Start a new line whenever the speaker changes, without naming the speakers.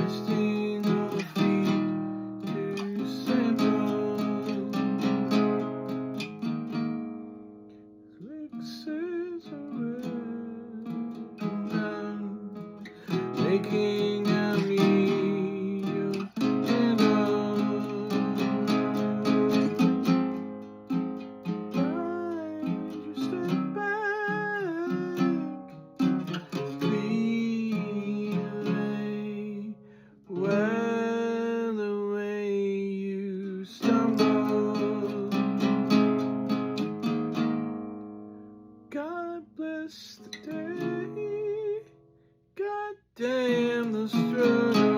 resting your feet to sample. Elixir around down, making a meal and all. Mind you step back, feel away, well away you stumble. God bless the day, God damn the struggle.